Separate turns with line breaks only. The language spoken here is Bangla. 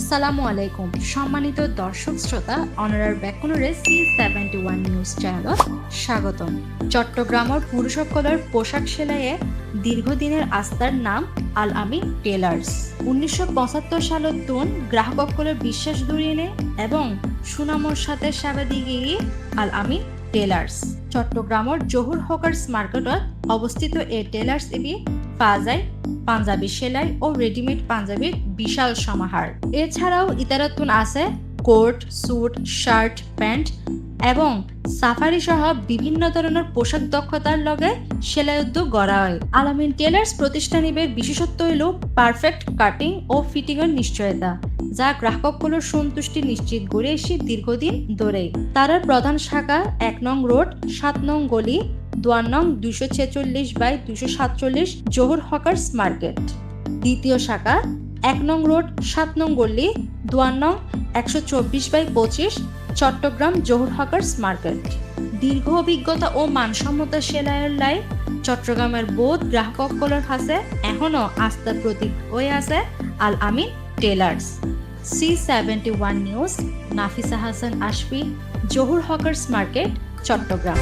আসসালামু আলাইকুম সম্মানিত দর্শক শ্রোতা অনারার ব্যাকুনরে C71 নিউজ চ্যানেলত স্বাগতম। চট্টগ্রামের পুরুষসকলের পোশাক সেলাইয়ে দীর্ঘদিনের আস্থার নাম আল আমিন টেলার্স। 1975 সালত তুন গ্রাহকসকলের বিশ্বাস দূরিয়ে নে এবং সুনামর সাথে সেবা দিয়ে আল আমিন টেলার্স চট্টগ্রামের জহুর হকার্স মার্কেটত অবস্থিত এই টেলার্স এবি পাওয়া যায় পাঞ্জাবি সেলাই ও রেডিমেড পাঞ্জাবির বিশাল সমাহার। এছাড়াও ইতারাতুন আছে কোট, স্যুট, শার্ট, প্যান্ট এবং সাফারি সহ বিভিন্ন ধরনের পোশাক দক্ষতার লগে সেলাই উদ্যোগ গড়া হয়। আল আমিন টেলার্স প্রতিষ্ঠানিবের বিশেষত্ব হইল পারফেক্ট কাটিং ও ফিটিং এর নিশ্চয়তা, যা গ্রাহকগুলোর সন্তুষ্টি নিশ্চিত করে এসে দীর্ঘদিন ধরেই। তার প্রধান শাখা 1 নং রোড, 7 নং গলি, 2 নং 246/247 জহুর হকার্স মার্কেট। দ্বিতীয় শাখা 1 নং রোড, 7 নং গলি, 2 নং 124/25 চট্টগ্রাম জহুর হকার্স মার্কেট। দীর্ঘ অভিজ্ঞতা ও মানসম্মত সেলাইয়ের লাই চট্টগ্রামের বোধ গ্রাহকসকলের কাছে এখনো আস্থার প্রতীক হয়ে আছে Al Amin tailors. C71 news, Nafisa Hasan Ashfi, Zahur hawkers market, Chittagong.